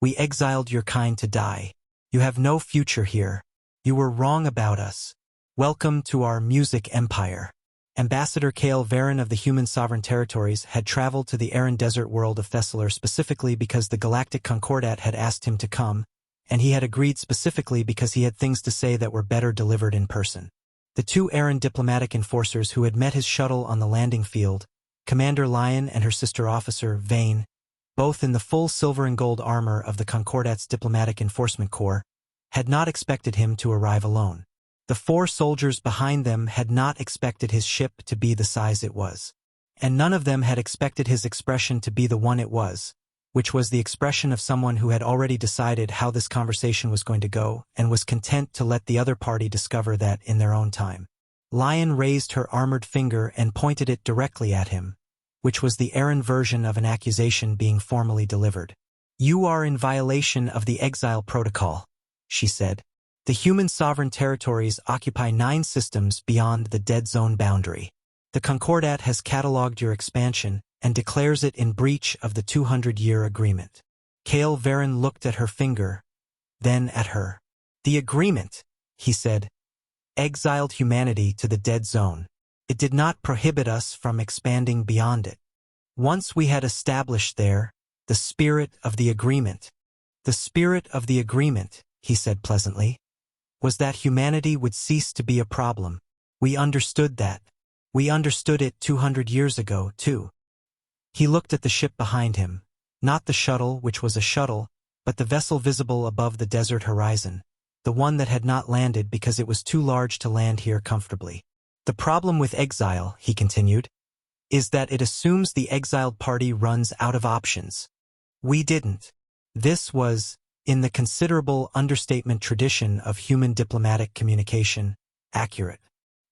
We exiled your kind to die. You have no future here. You were wrong about us. Welcome to our music empire. Ambassador Kale Varin of the Human Sovereign Territories had traveled to the arid desert world of Thessalar specifically because the Galactic Concordat had asked him to come, and he had agreed specifically because he had things to say that were better delivered in person. The two arid diplomatic enforcers who had met his shuttle on the landing field, Commander Lion and her sister officer, Vane, both in the full silver and gold armor of the Concordat's diplomatic enforcement corps, had not expected him to arrive alone. The 4 soldiers behind them had not expected his ship to be the size it was. And none of them had expected his expression to be the one it was, which was the expression of someone who had already decided how this conversation was going to go and was content to let the other party discover that in their own time. Lion raised her armored finger and pointed it directly at him, which was the errand version of an accusation being formally delivered. You are in violation of the exile protocol, she said. The human sovereign territories occupy 9 systems beyond the dead zone boundary. The Concordat has catalogued your expansion and declares it in breach of the 200-year agreement. Kale Varin looked at her finger, then at her. The agreement, he said, exiled humanity to the dead zone. It did not prohibit us from expanding beyond it. Once we had established there the spirit of the agreement. The spirit of the agreement, he said pleasantly, was that humanity would cease to be a problem. We understood that. We understood it 200 years ago, too. He looked at the ship behind him, not the shuttle, which was a shuttle, but the vessel visible above the desert horizon, the one that had not landed because it was too large to land here comfortably. The problem with exile, he continued, is that it assumes the exiled party runs out of options. We didn't. This was, in the considerable understatement tradition of human diplomatic communication, accurate.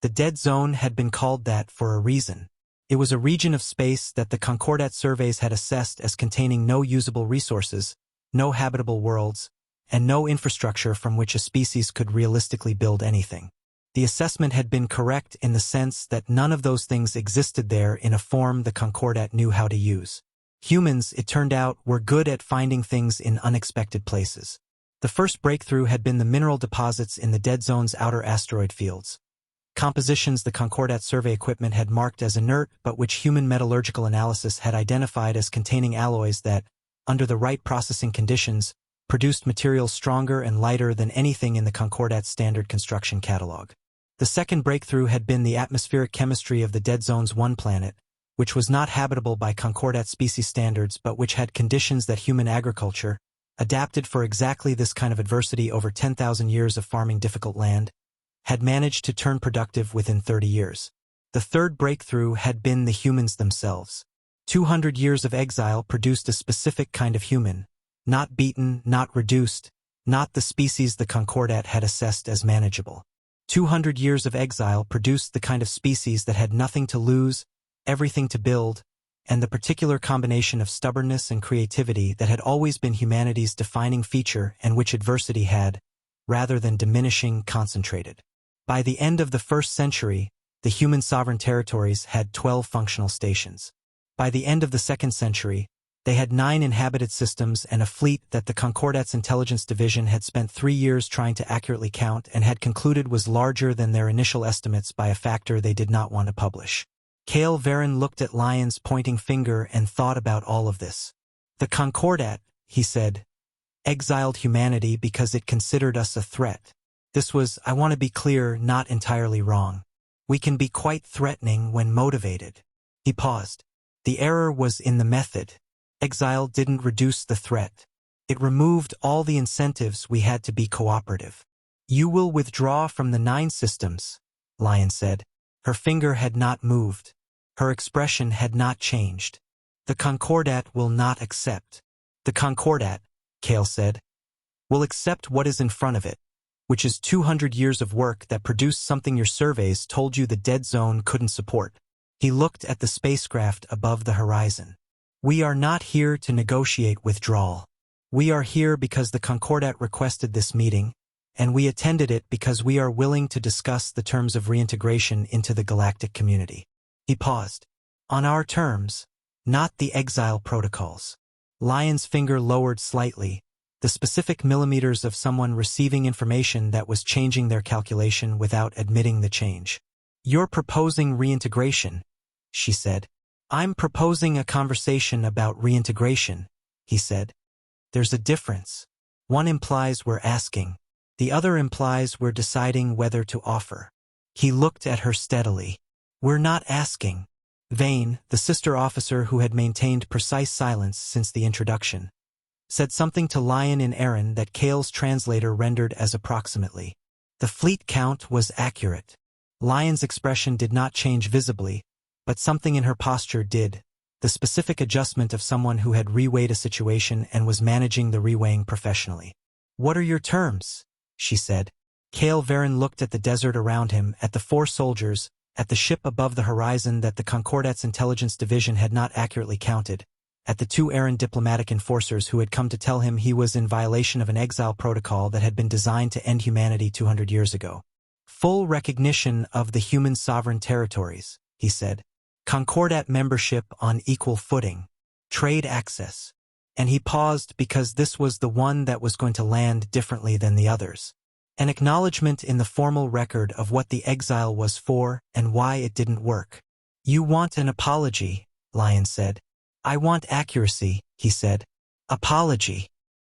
The dead zone had been called that for a reason. It was a region of space that the Concordat surveys had assessed as containing no usable resources, no habitable worlds, and no infrastructure from which a species could realistically build anything. The assessment had been correct in the sense that none of those things existed there in a form the Concordat knew how to use. Humans, it turned out, were good at finding things in unexpected places. The first breakthrough had been the mineral deposits in the dead zone's outer asteroid fields. Compositions the Concordat survey equipment had marked as inert but which human metallurgical analysis had identified as containing alloys that, under the right processing conditions, produced materials stronger and lighter than anything in the Concordat's standard construction catalog. The second breakthrough had been the atmospheric chemistry of the dead zone's one planet, which was not habitable by Concordat species standards but which had conditions that human agriculture, adapted for exactly this kind of adversity over 10,000 years of farming difficult land, had managed to turn productive within 30 years. The third breakthrough had been the humans themselves. 200 years of exile produced a specific kind of human, not beaten, not reduced, not the species the Concordat had assessed as manageable. 200 years of exile produced the kind of species that had nothing to lose, everything to build, and the particular combination of stubbornness and creativity that had always been humanity's defining feature and which adversity had, rather than diminishing, concentrated. By the end of the 1st century, the human sovereign territories had 12 functional stations. By the end of the 2nd century, they had 9 inhabited systems and a fleet that the Concordat's intelligence division had spent 3 years trying to accurately count and had concluded was larger than their initial estimates by a factor they did not want to publish. Kale Varin looked at Lion's pointing finger and thought about all of this. The Concordat, he said, exiled humanity because it considered us a threat. This was, I want to be clear, not entirely wrong. We can be quite threatening when motivated. He paused. The error was in the method. Exile didn't reduce the threat. It removed all the incentives we had to be cooperative. You will withdraw from the 9 systems, Lion said. Her finger had not moved. Her expression had not changed. The Concordat will not accept. The Concordat, Kale said, will accept what is in front of it, which is 200 years of work that produced something your surveys told you the dead zone couldn't support. He looked at the spacecraft above the horizon. We are not here to negotiate withdrawal. We are here because the Concordat requested this meeting, and we attended it because we are willing to discuss the terms of reintegration into the galactic community. He paused. On our terms, not the exile protocols. Lion's finger lowered slightly, the specific millimeters of someone receiving information that was changing their calculation without admitting the change. "You're proposing reintegration," she said. "I'm proposing a conversation about reintegration," he said. "There's a difference. One implies we're asking. The other implies we're deciding whether to offer." He looked at her steadily. "We're not asking." Vane, the sister officer who had maintained precise silence since the introduction, said something to Lion in Aaron that Kale's translator rendered as approximately. The fleet count was accurate. Lion's expression did not change visibly, but something in her posture did, the specific adjustment of someone who had reweighed a situation and was managing the reweighing professionally. "What are your terms?" she said. Kale Varin looked at the desert around him, at the 4 soldiers, at the ship above the horizon that the Concordat's intelligence division had not accurately counted, at the 2 Aaron diplomatic enforcers who had come to tell him he was in violation of an exile protocol that had been designed to end humanity 200 years ago. "Full recognition of the human sovereign territories," he said. "Concordat membership on equal footing. Trade access." And he paused because this was the one that was going to land differently than the others. An acknowledgement in the formal record of what the exile was for and why it didn't work. "You want an apology," Lion said. "I want accuracy," he said. "Apology."